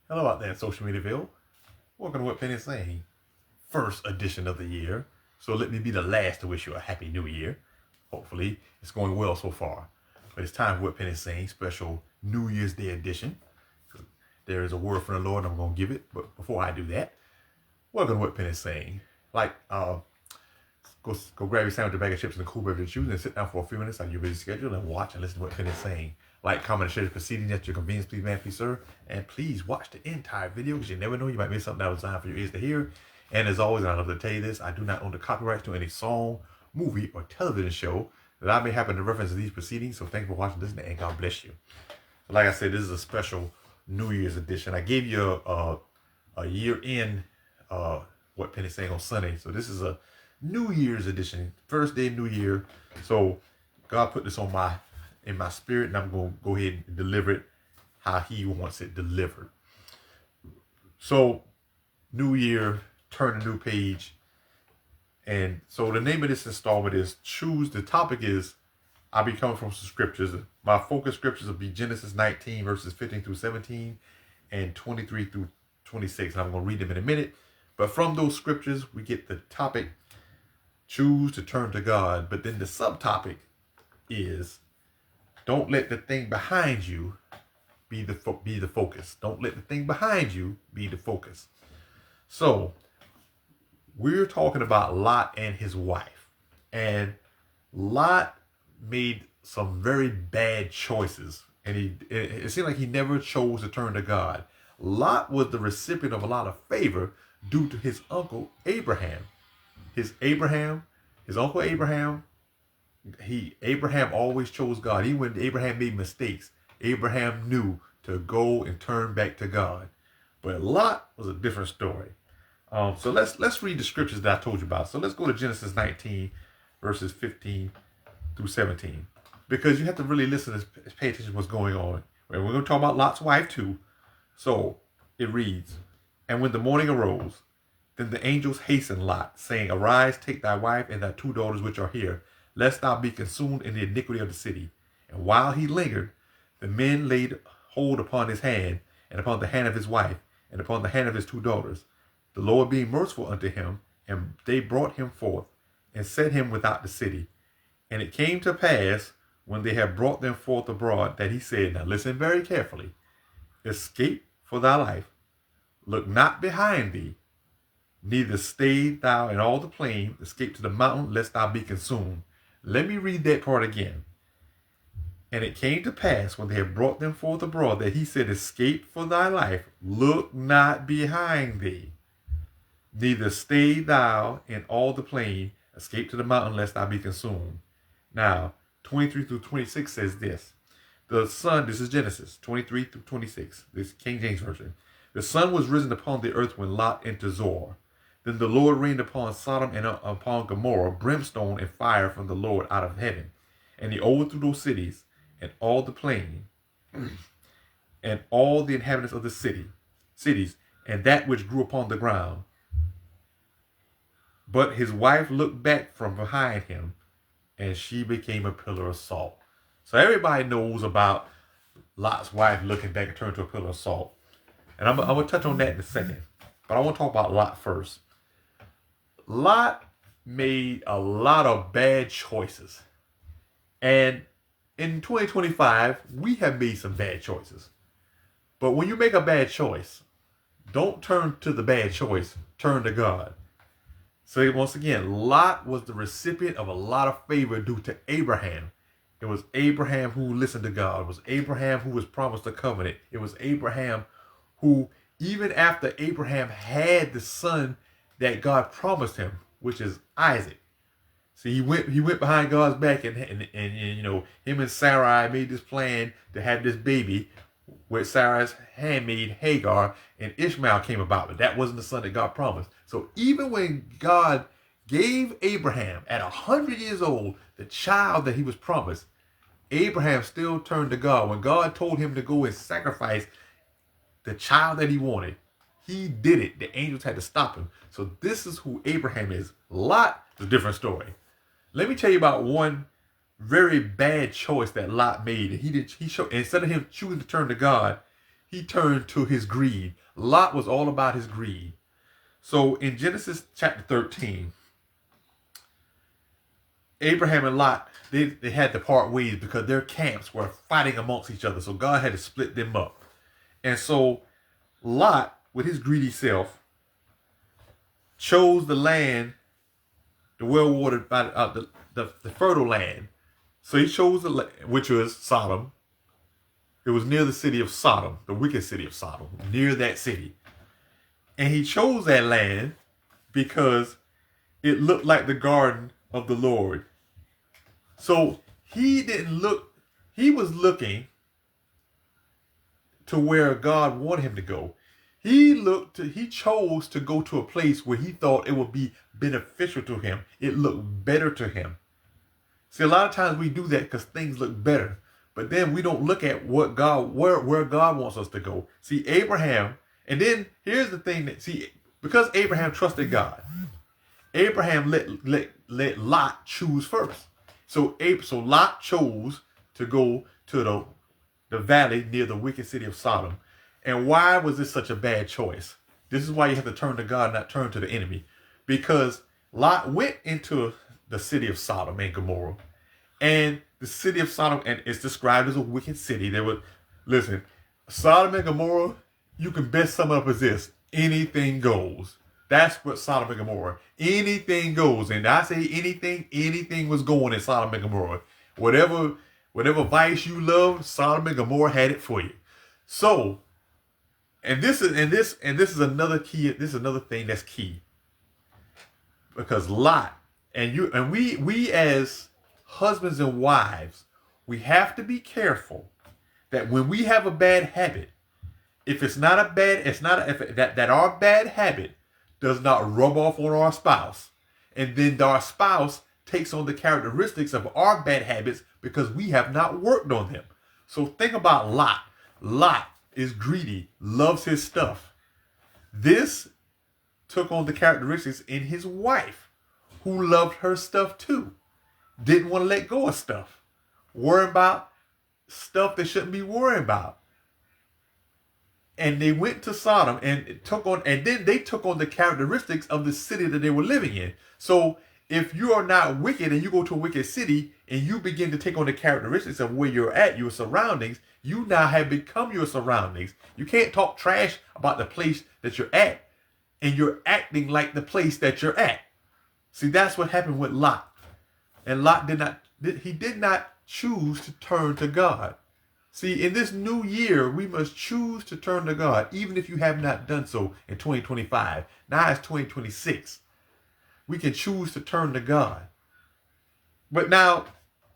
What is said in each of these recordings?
Hello out there in social mediaville. Welcome to What Penny's Saying. First edition of the year. So let me be the last to wish you a happy new year. Hopefully it's going well so far. But it's time for What Penny's Saying special New Year's Day edition. There is a word from the Lord and I'm going to give it. But before I do that, welcome to What Penny's Saying. Go grab your sandwich, a bag of chips, and a cool beverage juice, and sit down for a few minutes on your busy schedule and watch and listen to what Penny is saying. Like, comment, and share the proceedings at your convenience, please, man, please, sir. And please watch the entire video because you never know, you might miss something that was designed for your ears to hear. And as always, and I love to tell you this, I do not own the copyrights to any song, movie, or television show that I may happen to reference in these proceedings. So thank you for watching, listening, and God bless you. Like I said, this is a special New Year's edition. I gave you a year-end What Penny's Saying on Sunday. So this is a New Year's edition, first day of New Year. So God put this in my spirit, and I'm going to go ahead and deliver it how He wants it delivered. So New Year, turn a new page. And so the name of this installment is Choose. The topic is, I'll be coming from some scriptures. My focus scriptures will be Genesis 19 verses 15 through 17 and 23 through 26. And I'm going to read them in a minute. But from those scriptures, we get the topic, choose to turn to God. But then the subtopic is, don't let the thing behind you be the focus. Don't let the thing behind you be the focus. So we're talking about Lot and his wife. And Lot made some very bad choices. And it seemed like he never chose to turn to God. Lot was the recipient of a lot of favor due to his uncle Abraham. His uncle Abraham, Abraham always chose God. Even when Abraham made mistakes, Abraham knew to go and turn back to God. But Lot was a different story. So let's read the scriptures that I told you about. So let's go to Genesis 19, verses 15 through 17. Because you have to really listen and pay attention to what's going on. And we're going to talk about Lot's wife too. So it reads, and when the morning arose, then the angels hastened Lot, saying, arise, take thy wife and thy two daughters which are here, lest thou be consumed in the iniquity of the city. And while he lingered, the men laid hold upon his hand, and upon the hand of his wife, and upon the hand of his two daughters, the Lord being merciful unto him, and they brought him forth, and set him without the city. And it came to pass, when they had brought them forth abroad, that he said, now listen very carefully, escape for thy life, look not behind thee, neither stay thou in all the plain, escape to the mountain, lest thou be consumed. Let me read that part again. And it came to pass, when they had brought them forth abroad, that he said, escape for thy life, look not behind thee, neither stay thou in all the plain, escape to the mountain, lest thou be consumed. Now, 23 through 26 says this. The sun, this is Genesis 23 through 26, this King James Version. The sun was risen upon the earth when Lot entered Zoar. Then the Lord rained upon Sodom and upon Gomorrah brimstone and fire from the Lord out of heaven. And he overthrew those cities and all the plain and all the inhabitants of the cities, and that which grew upon the ground. But his wife looked back from behind him, and she became a pillar of salt. So everybody knows about Lot's wife looking back and turning to a pillar of salt. And I'm going to touch on that in a second. But I want to talk about Lot first. Lot made a lot of bad choices. And in 2025, we have made some bad choices. But when you make a bad choice, don't turn to the bad choice. Turn to God. So once again, Lot was the recipient of a lot of favor due to Abraham. It was Abraham who listened to God. It was Abraham who was promised a covenant. It was Abraham who, even after Abraham had the son that God promised him, which is Isaac. See, he went behind God's back, and you know, him and Sarai made this plan to have this baby with Sarai's handmaid Hagar, and Ishmael came about, but that wasn't the son that God promised. So even when God gave Abraham at 100 years old the child that he was promised, Abraham still turned to God. When God told him to go and sacrifice the child that he wanted, he did it. The angels had to stop him. So this is who Abraham is. Lot is a different story. Let me tell you about one very bad choice that Lot made. He showed, instead of him choosing to turn to God, he turned to his greed. Lot was all about his greed. So in Genesis chapter 13, Abraham and Lot, they had to part ways because their camps were fighting amongst each other. So God had to split them up. And so Lot, with his greedy self, chose the land, the well-watered, the fertile land. So he chose the land, which was Sodom. It was near the city of Sodom, the wicked city of Sodom, near that city. And he chose that land because it looked like the garden of the Lord. So he was looking to where God wanted him to go. He chose to go to a place where he thought it would be beneficial to him. It looked better to him. See, a lot of times we do that because things look better, but then we don't look at what God, where God wants us to go. See, Abraham, and then here's the thing because Abraham trusted God, Abraham let Lot choose first. So Lot chose to go to the valley near the wicked city of Sodom. And why was this such a bad choice? This is why you have to turn to God, not turn to the enemy. Because Lot went into the city of Sodom and Gomorrah. And the city of Sodom, and it's described as a wicked city. Listen, Sodom and Gomorrah, you can best sum it up as this: anything goes. That's what Sodom and Gomorrah. Anything goes. And I say anything was going in Sodom and Gomorrah. Whatever vice you loved, Sodom and Gomorrah had it for you. So, this is another key. This is another thing that's key. Because Lot and we as husbands and wives, we have to be careful that when we have a bad habit, if our bad habit does not rub off on our spouse, and then our spouse takes on the characteristics of our bad habits because we have not worked on them. So think about Lot. Lot is greedy, loves his stuff. This took on the characteristics in his wife, who loved her stuff too. Didn't want to let go of stuff. Worrying about stuff they shouldn't be worrying about. And they went to Sodom and then they took on the characteristics of the city that they were living in. So if you are not wicked and you go to a wicked city and you begin to take on the characteristics of where you're at, your surroundings, you now have become your surroundings. You can't talk trash about the place that you're at and you're acting like the place that you're at. See, that's what happened with Lot. And Lot did not choose to turn to God. See, in this new year, we must choose to turn to God, even if you have not done so in 2025. Now it's 2026. We can choose to turn to God. But now,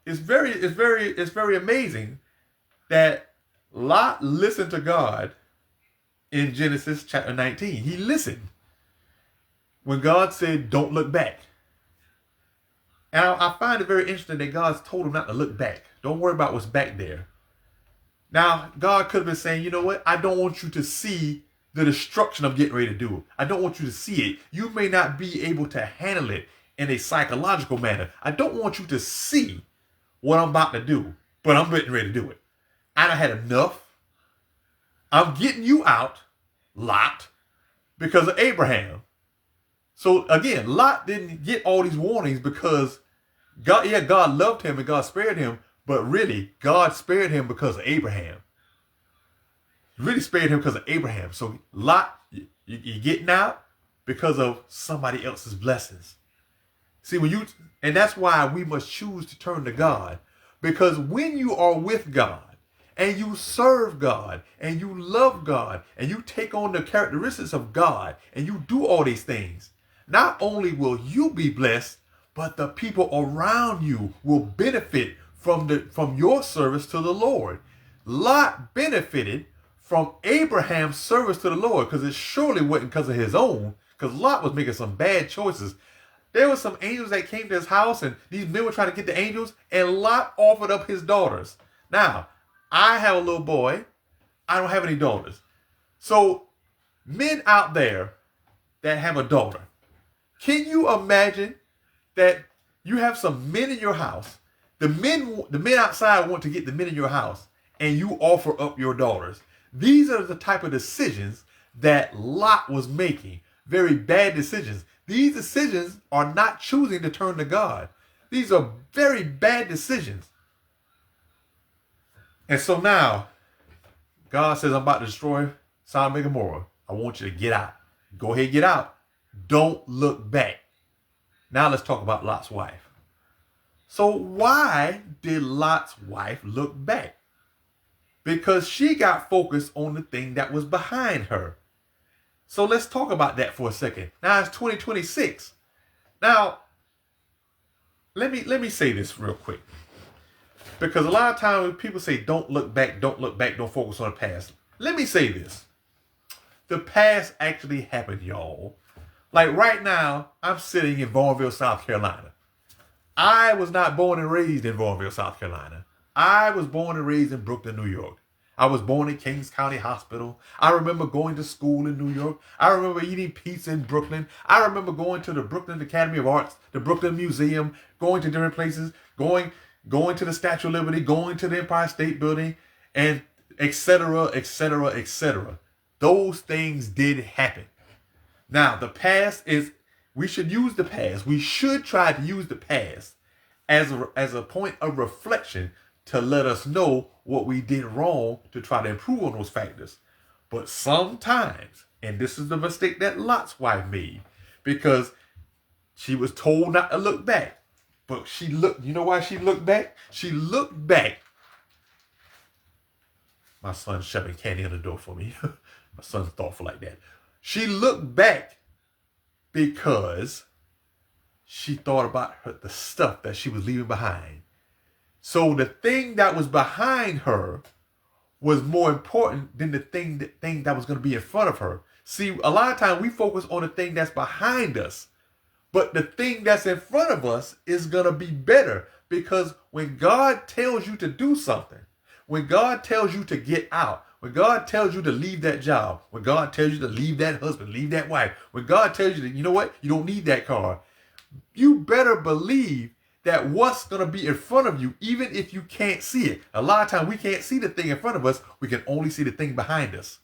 it's very amazing that Lot listened to God in Genesis chapter 19. He listened when God said, "Don't look back." And I find it very interesting that God told him not to look back. Don't worry about what's back there. Now, God could have been saying, you know what? I don't want you to see the destruction I'm getting ready to do. I don't want you to see it. You may not be able to handle it in a psychological manner. I don't want you to see what I'm about to do, but I'm getting ready to do it. I done had enough. I'm getting you out, Lot, because of Abraham. So again, Lot didn't get all these warnings because God loved him and God spared him. But really, God spared him because of Abraham. He really spared him because of Abraham. So Lot, you're getting out because of somebody else's blessings. See, and that's why we must choose to turn to God. Because when you are with God and you serve God and you love God and you take on the characteristics of God and you do all these things, not only will you be blessed, but the people around you will benefit from your service to the Lord. Lot benefited from Abraham's service to the Lord because it surely wasn't because of his own, because Lot was making some bad choices. There were some angels that came to his house and these men were trying to get the angels, and Lot offered up his daughters. Now, I have a little boy. I don't have any daughters. So men out there that have a daughter, can you imagine that you have some men in your house? The men outside want to get the men in your house, and you offer up your daughters. These are the type of decisions that Lot was making. Very bad decisions. These decisions are not choosing to turn to God. These are very bad decisions. And so now, God says, I'm about to destroy Sodom and Gomorrah. I want you to get out. Go ahead, get out. Don't look back. Now let's talk about Lot's wife. So why did Lot's wife look back? Because she got focused on the thing that was behind her. So let's talk about that for a second. Now it's 2026. Now, let me say this real quick. Because a lot of times when people say, don't look back, don't focus on the past. Let me say this. The past actually happened, y'all. Like right now, I'm sitting in Vaughnville, South Carolina. I was not born and raised in Vaughnville, South Carolina. I was born and raised in Brooklyn, New York. I was born in Kings County Hospital. I remember going to school in New York. I remember eating pizza in Brooklyn. I remember going to the Brooklyn Academy of Arts, the Brooklyn Museum, going to different places, going to the Statue of Liberty, going to the Empire State Building, and etc., etc., etc. Those things did happen. Now, the past is, we should use the past. We should try to use the past as a point of reflection to let us know what we did wrong to try to improve on those factors. But sometimes, and this is the mistake that Lot's wife made, because she was told not to look back. But she looked, you know why she looked back? She looked back. My son's shoving candy on the door for me. My son's thoughtful like that. She looked back because she thought about the stuff that she was leaving behind. So the thing that was behind her was more important than the thing that was going to be in front of her. See, a lot of times we focus on the thing that's behind us, but the thing that's in front of us is going to be better, because when God tells you to do something, when God tells you to get out, when God tells you to leave that job, when God tells you to leave that husband, leave that wife, when God tells you that, you know what, you don't need that car, you better believe that what's going to be in front of you, even if you can't see it. A lot of times we can't see the thing in front of us. We can only see the thing behind us.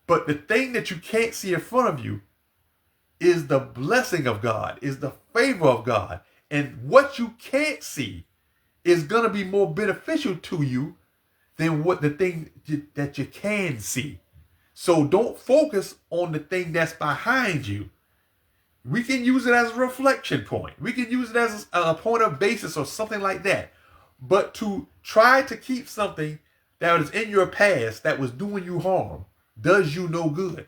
But the thing that you can't see in front of you is the blessing of God, is the favor of God. And what you can't see is going to be more beneficial to you than what the thing that you can see. So don't focus on the thing that's behind you. We can use it as a reflection point. We can use it as a point of basis or something like that. But to try to keep something that was in your past that was doing you harm does you no good.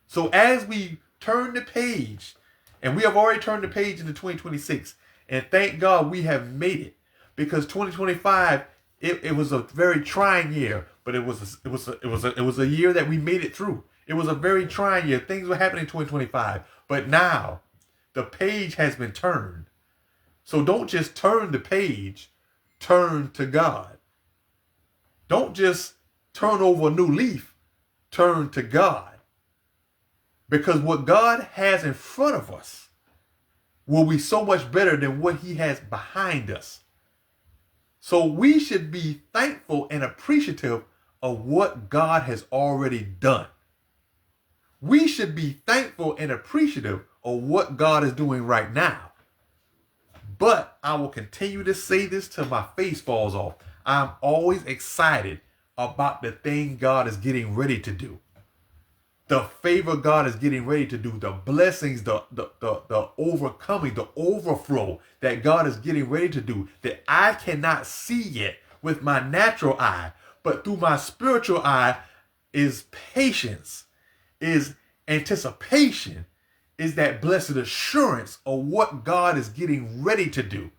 So as we turn the page, and we have already turned the page into 2026, and thank God we have made it, because 2025, it was a very trying year, but it was a year that we made it through. It was a very trying year. Things were happening in 2025. But now, the page has been turned. So don't just turn the page, turn to God. Don't just turn over a new leaf, turn to God. Because what God has in front of us will be so much better than what he has behind us. So we should be thankful and appreciative of what God has already done. We should be thankful and appreciative of what God is doing right now. But I will continue to say this till my face falls off. I'm always excited about the thing God is getting ready to do. The favor God is getting ready to do, the blessings, the overcoming, the overflow that God is getting ready to do that I cannot see yet with my natural eye, but through my spiritual eye is patience, is anticipation, is that blessed assurance of what God is getting ready to do.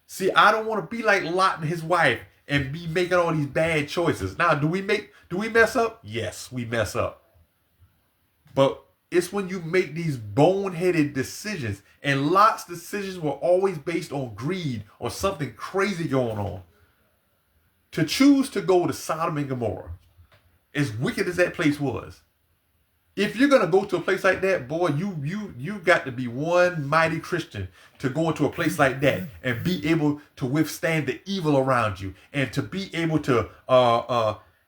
See, I don't want to be like Lot and his wife and be making all these bad choices. Now, do we mess up? Yes, we mess up. But it's when you make these boneheaded decisions, and Lot's decisions were always based on greed or something crazy going on. To choose to go to Sodom and Gomorrah, as wicked as that place was, if you're going to go to a place like that, boy, you got to be one mighty Christian to go into a place like that and be able to withstand the evil around you, and to be able to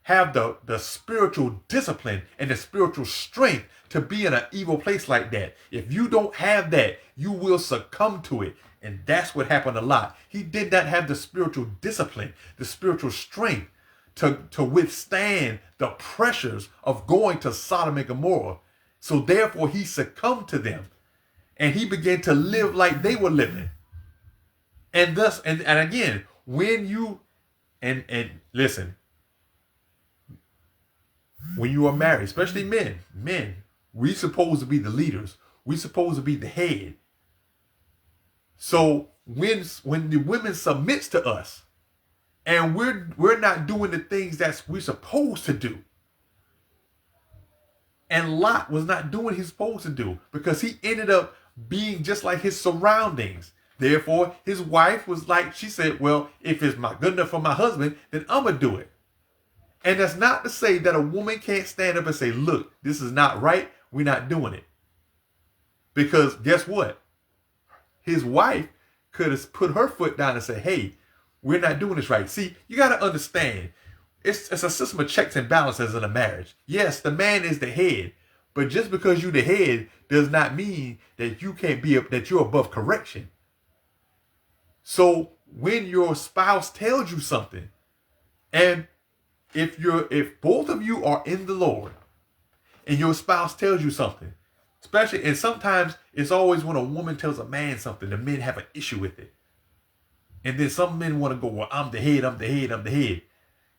have the spiritual discipline and the spiritual strength to be in an evil place like that. If you don't have that, you will succumb to it. And that's what happened a lot. He did not have the spiritual discipline, the spiritual strength to withstand the pressures of going to Sodom and Gomorrah. So therefore he succumbed to them. And he began to live like they were living. And thus, and again, when you, and listen, when you are married, especially men, we supposed to be the leaders. We supposed to be the head. So when the women submits to us, and we're not doing the things that we're supposed to do. And Lot was not doing what he's supposed to do because he ended up being just like his surroundings. Therefore, his wife was like, she said, well, if it's not good enough for my husband, then I'm going to do it. And that's not to say that a woman can't stand up and say, look, this is not right. We're not doing it. Because guess what? His wife could have put her foot down and said, hey, we're not doing this right. See, you got to understand, it's a system of checks and balances in a marriage. Yes, the man is the head, but just because you're the head does not mean that you can't be, that you're above correction. So when your spouse tells you something, and if both of you are in the Lord, and your spouse tells you something, especially, and sometimes it's always when a woman tells a man something, the men have an issue with it. And then some men want to go, well, I'm the head, I'm the head, I'm the head.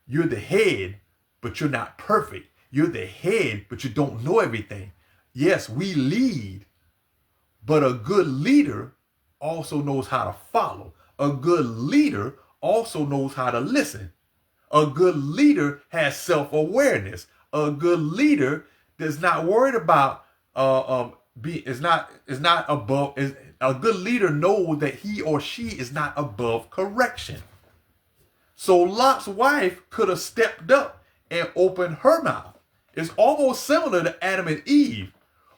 You're the head, but you're not perfect. You're the head, but you don't know everything. Yes, we lead, but a good leader also knows how to follow. A good leader also knows how to listen. A good leader has self-awareness. A good leader is not worried about a good leader knows that he or she is not above correction. So Lot's wife could have stepped up and opened her mouth. It's almost similar to Adam and Eve,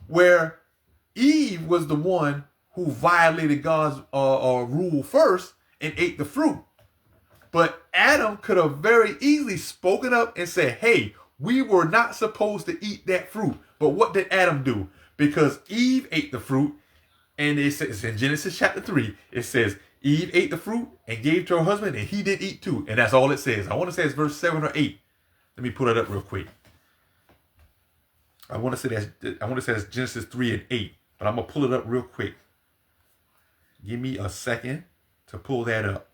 where Eve was the one who violated God's rule first and ate the fruit. But Adam could have very easily spoken up and said, hey, we were not supposed to eat that fruit. But what did Adam do? Because Eve ate the fruit, and it says in Genesis chapter 3, it says Eve ate the fruit and gave to her husband, and he did eat too. And that's all it says. I want to say it's verse 7 or 8. Let me pull it up real quick. I want to say that's Genesis 3 and 8, but I'm going to pull it up real quick. Give me a second to pull that up.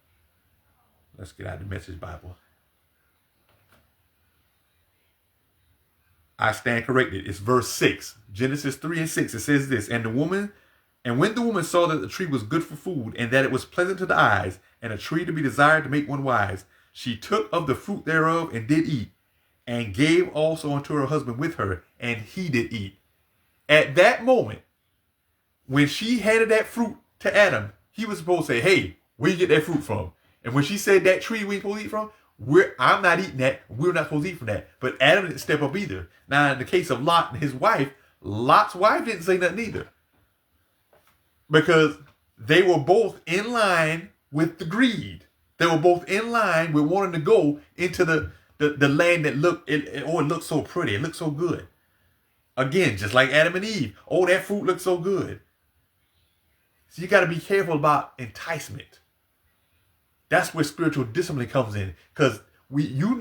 Let's get out the Message Bible. I stand corrected. It's verse 6. Genesis 3 and 6. It says this, and when the woman saw that the tree was good for food, and that it was pleasant to the eyes, and a tree to be desired to make one wise, she took of the fruit thereof and did eat, and gave also unto her husband with her, and he did eat. At that moment, when she handed that fruit to Adam, he was supposed to say, hey, where you get that fruit from? And when she said that tree we ain't supposed to eat from, I'm not eating that. We're not supposed to eat from that. But Adam didn't step up either. Now, in the case of Lot and his wife, Lot's wife didn't say nothing either. Because they were both in line with the greed. They were both in line with wanting to go into the land that it looked so pretty. It looked so good. Again, just like Adam and Eve. Oh, that fruit looks so good. So you got to be careful about enticement. That's where spiritual discipline comes in. Because if you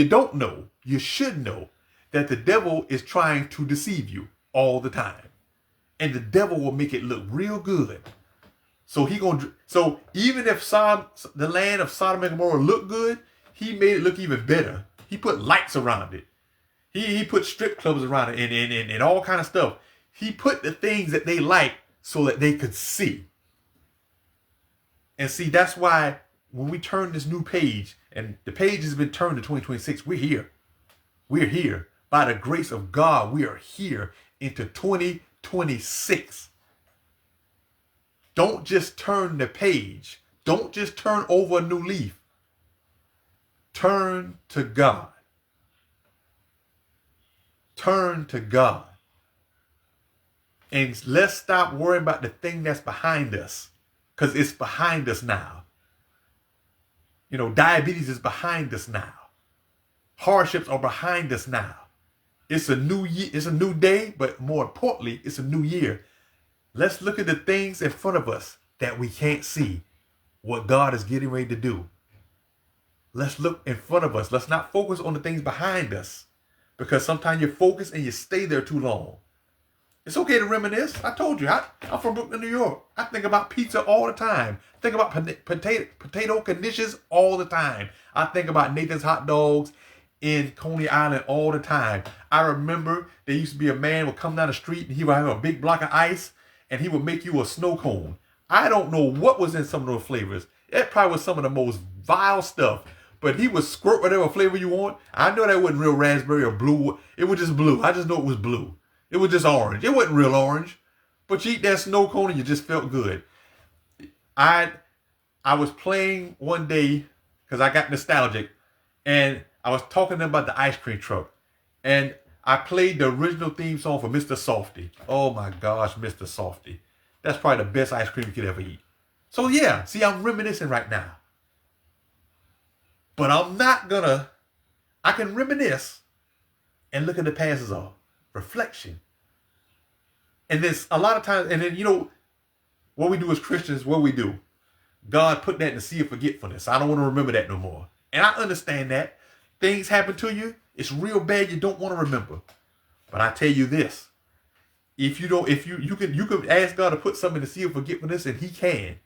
don't know, you should know that the devil is trying to deceive you all the time. And the devil will make it look real good. So even if the land of Sodom and Gomorrah looked good, he made it look even better. He put lights around it. He put strip clubs around it and all kind of stuff. He put the things that they like so that they could see. And see, that's why when we turn this new page, and the page has been turned to 2026, we're here. We're here. By the grace of God, we are here into 2026. Don't just turn the page. Don't just turn over a new leaf. Turn to God. Turn to God. And let's stop worrying about the thing that's behind us. Because it's behind us now. Diabetes is behind us now. Hardships are behind us now. It's a new year. It's a new day, but more importantly, it's a new year. Let's look at the things in front of us that we can't see, what God is getting ready to do. Let's look in front of us. Let's not focus on the things behind us, because sometimes you focus and you stay there too long. It's okay to reminisce. I told you, I'm from Brooklyn, New York. I think about pizza all the time. Think about potato conditions all the time. I think about Nathan's Hot Dogs in Coney Island all the time. I remember there used to be a man would come down the street and he would have a big block of ice and he would make you a snow cone. I don't know what was in some of those flavors. It probably was some of the most vile stuff. But he would squirt whatever flavor you want. I know that wasn't real raspberry or blue. It was just blue. I just know it was blue. It was just orange. It wasn't real orange. But you eat that snow cone and you just felt good. I was playing one day because I got nostalgic. And I was talking to them about the ice cream truck. And I played the original theme song for Mr. Softee. Oh my gosh, Mr. Softee. That's probably the best ice cream you could ever eat. So yeah, see, I'm reminiscing right now. But I'm not gonna, I can reminisce and look at the past as a reflection. And this, a lot of times, and then, you know, what we do as Christians, what we do, God put that in the sea of forgetfulness. I don't want to remember that no more. And I understand that. Things happen to you, it's real bad, you don't want to remember. But I tell you this, if you don't, you can ask God to put something in the sea of forgetfulness, and he can.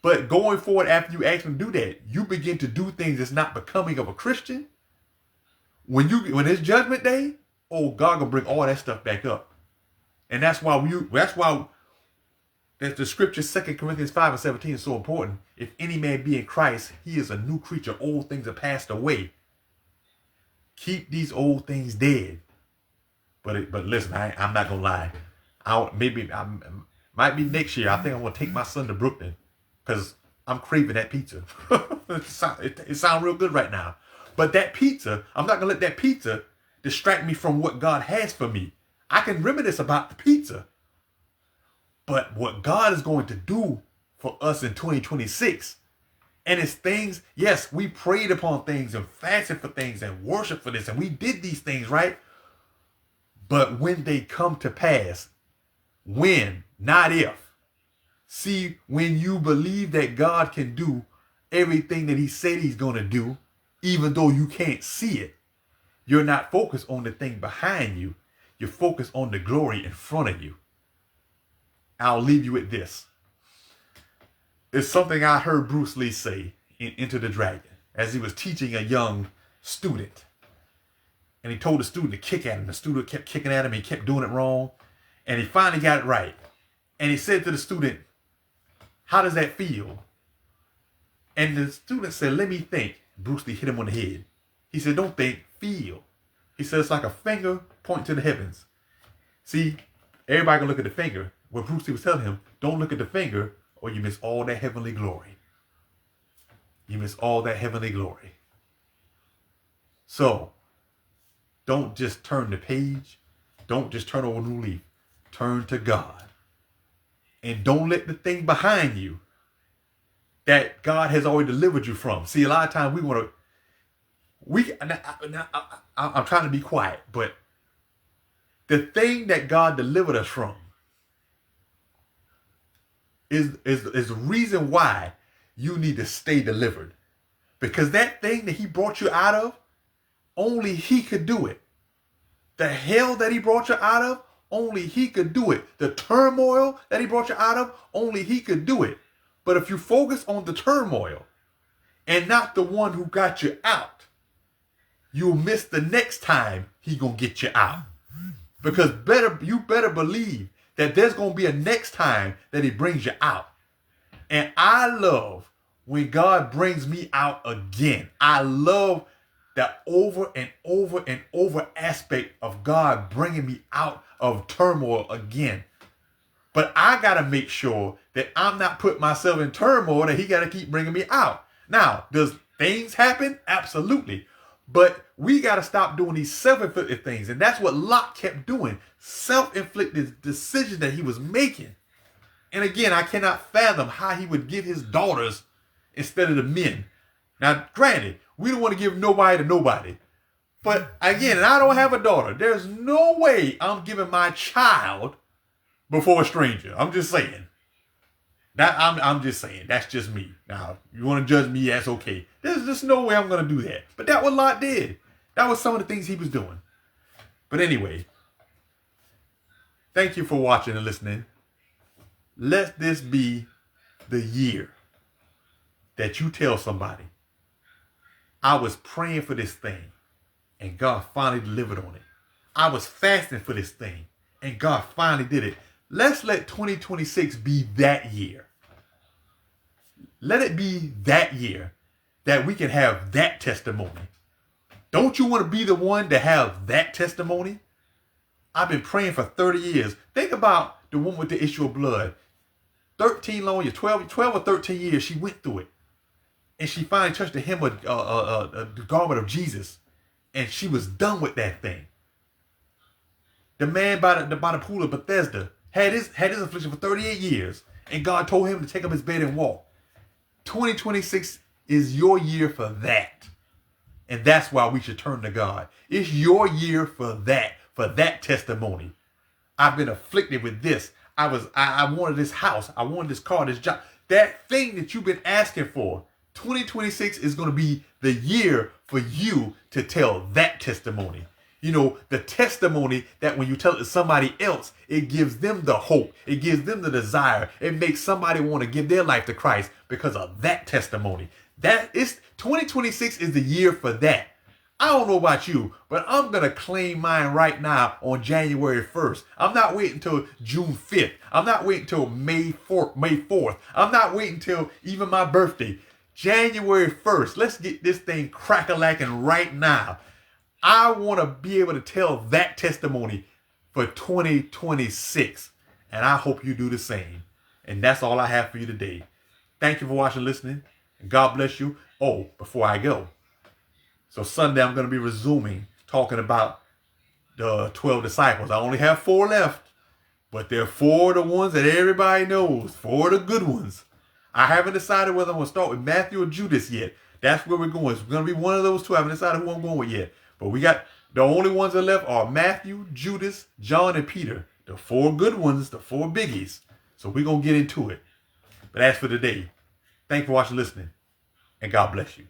But going forward, after you ask him to do that, you begin to do things that's not becoming of a Christian. When it's judgment day, oh, God gonna bring all that stuff back up. And that's why the scripture 2 Corinthians 5:17 is so important. If any man be in Christ, he is a new creature. Old things are passed away. Keep these old things dead. But listen, I'm not gonna lie. Might be next year. I think I'm gonna take my son to Brooklyn because I'm craving that pizza. It sounds real good right now. But that pizza, I'm not gonna let that pizza distract me from what God has for me. I can reminisce about the pizza. But what God is going to do for us in 2026, and it's things, yes, we prayed upon things and fasted for things and worshiped for this, and we did these things, right? But when they come to pass, when, not if. See, when you believe that God can do everything that he said he's going to do, even though you can't see it, you're not focused on the thing behind you. You're focused on the glory in front of you. I'll leave you with this. It's something I heard Bruce Lee say in Enter the Dragon as he was teaching a young student. And he told the student to kick at him. The student kept kicking at him. He kept doing it wrong. And he finally got it right. And he said to the student, "How does that feel?" And the student said, "Let me think." Bruce Lee hit him on the head. He said, "Don't think, feel." He said, "It's like a finger pointing to the heavens." See, everybody can look at the finger. What Bruce Lee was telling him, don't look at the finger or you miss all that heavenly glory. You miss all that heavenly glory. So, don't just turn the page. Don't just turn over a new leaf. Turn to God. And don't let the thing behind you that God has already delivered you from. See, a lot of times I'm trying to be quiet, but the thing that God delivered us from is the reason why you need to stay delivered. Because that thing that he brought you out of, only he could do it. The hell that he brought you out of, only he could do it. The turmoil that he brought you out of, only he could do it. But if you focus on the turmoil and not the one who got you out, you'll miss the next time he gonna get you out. Because you better believe that there's going to be a next time that he brings you out. And I love when God brings me out again. I love that over and over and over aspect of God bringing me out of turmoil again. But I got to make sure that I'm not putting myself in turmoil that he got to keep bringing me out. Now, does things happen? Absolutely. But we got to stop doing these self-inflicted things. And that's what Lot kept doing. Self-inflicted decisions that he was making. And again, I cannot fathom how he would give his daughters instead of the men. Now, granted, we don't want to give nobody to nobody. But again, and I don't have a daughter. There's no way I'm giving my child before a stranger. I'm just saying. I'm just saying. That's just me. Now, you want to judge me, that's okay. There's just no way I'm going to do that. But that's what Lot did. That was some of the things he was doing. But anyway, thank you for watching and listening. Let this be the year that you tell somebody, I was praying for this thing, and God finally delivered on it. I was fasting for this thing, and God finally did it. Let's let 2026 be that year. Let it be that year that we can have that testimony. Don't you want to be the one to have that testimony? I've been praying for 30 years. Think about the woman with the issue of blood. 13 long years, 12 or 13 years, she went through it. And she finally touched the hem of the garment of Jesus. And she was done with that thing. The man by the pool of Bethesda had his affliction for 38 years. And God told him to take up his bed and walk. 2026 is your year for that. And that's why we should turn to God. It's your year for that testimony. I've been afflicted with this. I wanted this house. I wanted this car, this job. That thing that you've been asking for. 2026 is going to be the year for you to tell that testimony. You know, the testimony that when you tell it to somebody else, it gives them the hope. It gives them the desire. It makes somebody want to give their life to Christ because of that testimony. 2026 is the year for that. I don't know about you, but I'm going to claim mine right now on January 1st. I'm not waiting until June 5th. I'm not waiting until May 4th. I'm not waiting until even my birthday. January 1st. Let's get this thing crack-a-lacking right now. I want to be able to tell that testimony for 2026. And I hope you do the same. And that's all I have for you today. Thank you for watching and listening. And God bless you. Oh, before I go. So Sunday I'm going to be resuming talking about the 12 disciples. I only have 4 left. But they're 4 of the ones that everybody knows. 4 of the good ones. I haven't decided whether I'm going to start with Matthew or Judas yet. That's where we're going. It's going to be one of those 2. I haven't decided who I'm going with yet. But we got the only ones that are left are Matthew, Judas, John, and Peter. The 4 good ones, the 4 biggies. So we're going to get into it. But as for today, thanks for watching and listening. And God bless you.